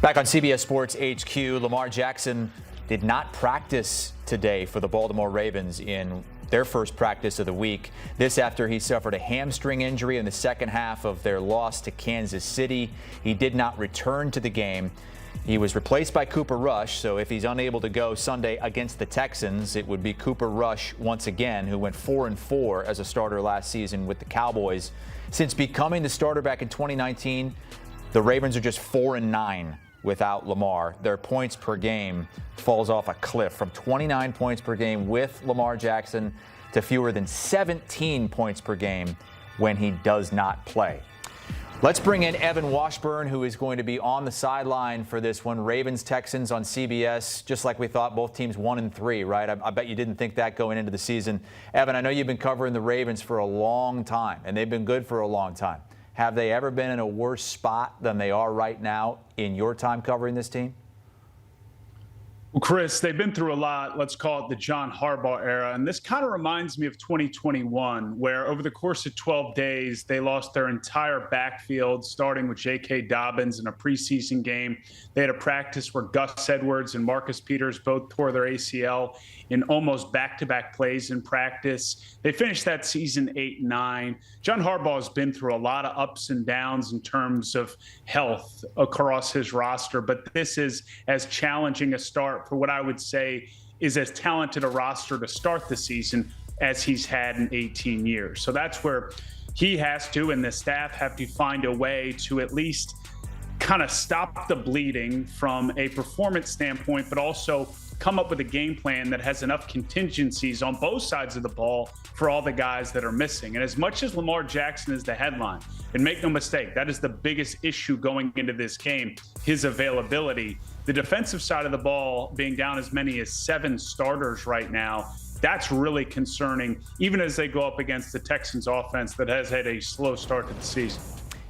Back on CBS Sports HQ, Lamar Jackson did not practice today for the Baltimore Ravens in their first practice of the week. This after he suffered a hamstring injury in the second half of their loss to Kansas City. He did not return to the game. He was replaced by Cooper Rush, so if he's unable to go Sunday against the Texans, it would be Cooper Rush once again, who went 4-4 as a starter last season with the Cowboys. Since becoming the starter back in 2019, the Ravens are just 4-9 without Lamar. Their points per game falls off a cliff from 29 points per game with Lamar Jackson to fewer than 17 points per game when he does not play. Let's bring in Evan Washburn, who is going to be on the sideline for this one. Ravens-Texans on CBS, just like we thought, both teams 1-3, right? I bet you didn't think that going into the season. Evan, I know you've been covering the Ravens for a long time, and they've been good for a long time. Have they ever been in a worse spot than they are right now in your time covering this team? Well, Chris, they've been through a lot. Let's call it the John Harbaugh era. And this kind of reminds me of 2021, where over the course of 12 days, they lost their entire backfield, starting with J.K. Dobbins in a preseason game. They had a practice where Gus Edwards and Marcus Peters both tore their ACL in almost back-to-back plays in practice. They finished that season 8-9. John Harbaugh has been through a lot of ups and downs in terms of health across his roster, but this is as challenging a start for what I would say is as talented a roster to start the season as he's had in 18 years. So that's where he has to, and the staff have to find a way to at least kind of stop the bleeding from a performance standpoint, but also come up with a game plan that has enough contingencies on both sides of the ball for all the guys that are missing. And as much as Lamar Jackson is the headline, and make no mistake, that is the biggest issue going into this game, his availability. The defensive side of the ball being down as many as 7 starters right now, that's really concerning, even as they go up against the Texans offense that has had a slow start to the season.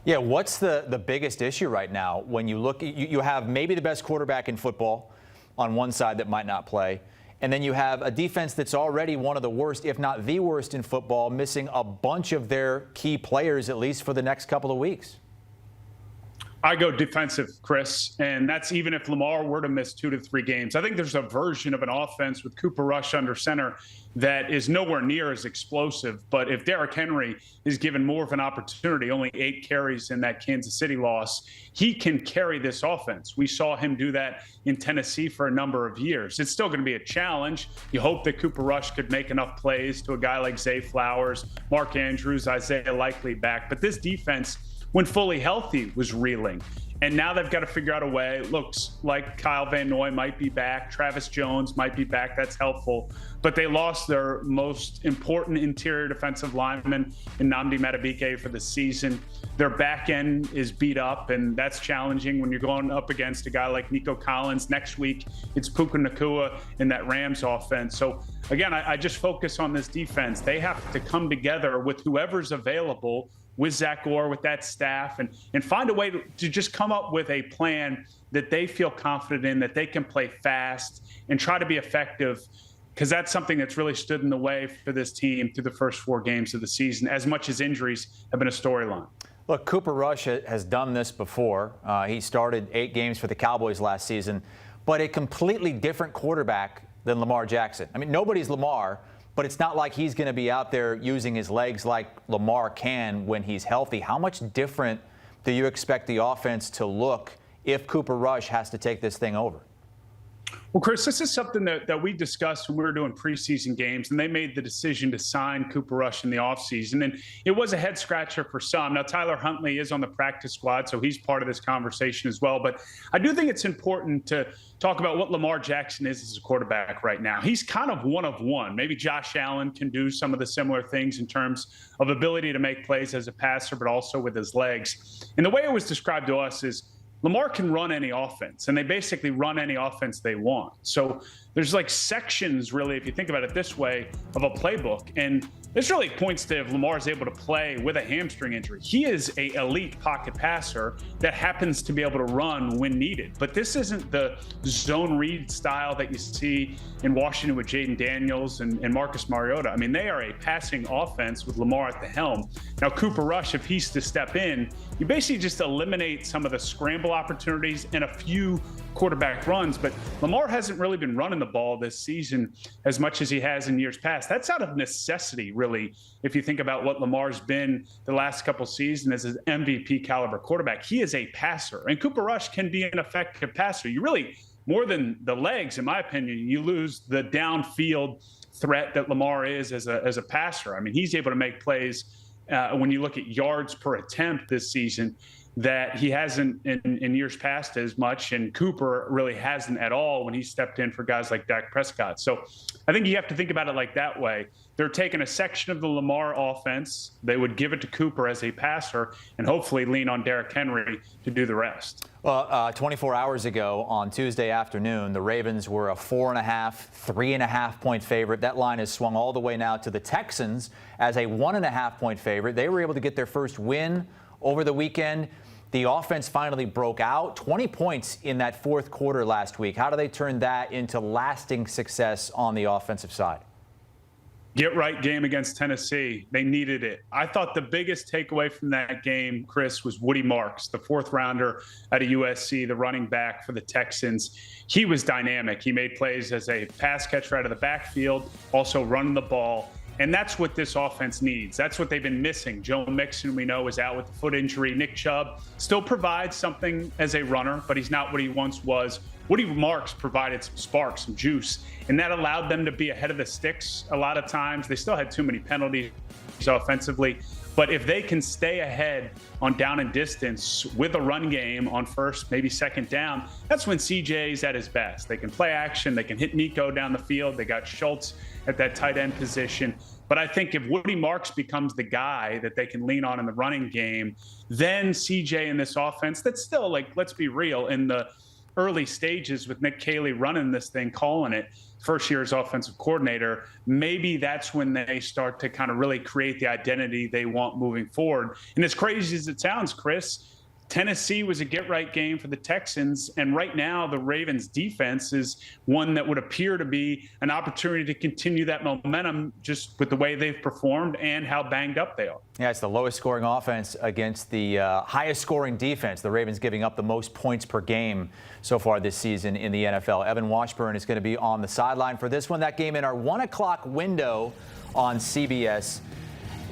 Yeah, what's the biggest issue right now when you look, you have maybe the best quarterback in football on one side that might not play, and then you have a defense that's already one of the worst, if not the worst in football, missing a bunch of their key players, at least for the next couple of weeks? I go defensive, Chris, and that's even if Lamar were to miss 2 to 3 games. I think there's a version of an offense with Cooper Rush under center that is nowhere near as explosive. But if Derrick Henry is given more of an opportunity, only 8 carries in that Kansas City loss, he can carry this offense. We saw him do that in Tennessee for a number of years. It's still going to be a challenge. You hope that Cooper Rush could make enough plays to a guy like Zay Flowers, Mark Andrews, Isaiah Likely back. But this defense, when fully healthy, was reeling. And now they've got to figure out a way. It looks like Kyle Van Noy might be back. Travis Jones might be back. That's helpful. But they lost their most important interior defensive lineman in Nnamdi Madubuike for the season. Their back end is beat up, and that's challenging when you're going up against a guy like Nico Collins. Next week, it's Puka Nacua in that Rams offense. So, again, I just focus on this defense. They have to come together with whoever's available, with Zach Orr, with that staff, and find a way to just come up with a plan that they feel confident in, that they can play fast and try to be effective, because that's something that's really stood in the way for this team through the first 4 games of the season, as much as injuries have been a storyline. Look, Cooper Rush has done this before. He started 8 games for the Cowboys last season, but a completely different quarterback than Lamar Jackson. I mean, nobody's Lamar, but it's not like he's going to be out there using his legs like Lamar can when he's healthy. How much different do you expect the offense to look if Cooper Rush has to take this thing over? Well, Chris, this is something that we discussed when we were doing preseason games, and they made the decision to sign Cooper Rush in the offseason. And it was a head scratcher for some. Now, Tyler Huntley is on the practice squad, so he's part of this conversation as well. But I do think it's important to talk about what Lamar Jackson is as a quarterback right now. He's kind of one of one. Maybe Josh Allen can do some of the similar things in terms of ability to make plays as a passer, but also with his legs. And the way it was described to us is Lamar can run any offense, and they basically run any offense they want. So there's like sections, really, if you think about it this way, of a playbook. And This really points to if Lamar is able to play with a hamstring injury. He is an elite pocket passer that happens to be able to run when needed. But this isn't the zone read style that you see in Washington with Jaden Daniels and Marcus Mariota. I mean, they are a passing offense with Lamar at the helm. Now, Cooper Rush, if he's to step in, you basically just eliminate some of the scramble opportunities and a few quarterback runs. But Lamar hasn't really been running the ball this season as much as he has in years past. That's out of necessity, really, if you think about what Lamar's been the last couple seasons as an MVP caliber quarterback. He is a passer, and Cooper Rush can be an effective passer. You really, more than the legs, in my opinion, you lose the downfield threat that Lamar is as a passer. I mean, he's able to make plays when you look at yards per attempt this season that he hasn't in years past as much, and Cooper really hasn't at all when he stepped in for guys like Dak Prescott. So I think you have to think about it like that way. They're taking a section of the Lamar offense. They would give it to Cooper as a passer and hopefully lean on Derrick Henry to do the rest. Well, 24 hours ago on Tuesday afternoon, the Ravens were a 4.5, 3.5 point favorite. That line has swung all the way now to the Texans as a 1.5 point favorite. They were able to get their first win over the weekend. The offense finally broke out, 20 points in that fourth quarter last week. How do they turn that into lasting success on the offensive side? Get right game against Tennessee. They needed it. I thought the biggest takeaway from that game, Chris, was Woody Marks, the fourth rounder out of USC, the running back for the Texans. He was dynamic. He made plays as a pass catcher out of the backfield, also running the ball. And that's what this offense needs. That's what they've been missing. Joe Mixon, we know, is out with the foot injury. Nick Chubb still provides something as a runner, but he's not what he once was. Woody Marks provided some spark, some juice, and that allowed them to be ahead of the sticks a lot of times. They still had too many penalties offensively. But if they can stay ahead on down and distance with a run game on first, maybe second down, that's when CJ's at his best. They can play action. They can hit Nico down the field. They got Schultz at that tight end position. But I think if Woody Marks becomes the guy that they can lean on in the running game, then CJ in this offense, that's still, like, let's be real, in the early stages with Nick Caley running this thing, calling it, first year as offensive coordinator, maybe that's when they start to kind of really create the identity they want moving forward. And as crazy as it sounds, Chris, Tennessee was a get-right game for the Texans, and right now the Ravens' defense is one that would appear to be an opportunity to continue that momentum just with the way they've performed and how banged up they are. Yeah, it's the lowest-scoring offense against the highest-scoring defense. The Ravens giving up the most points per game so far this season in the NFL. Evan Washburn is going to be on the sideline for this one. That game in our 1 o'clock window on CBS.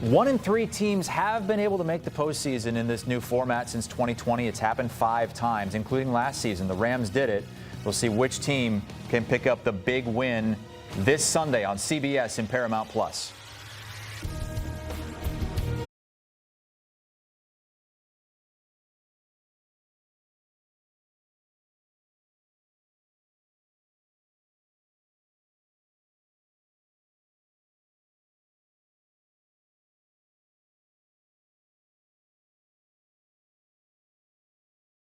1 and 3 teams have been able to make the postseason in this new format since 2020. It's happened 5 times, including last season. The Rams did it. We'll see which team can pick up the big win this Sunday on CBS and Paramount+.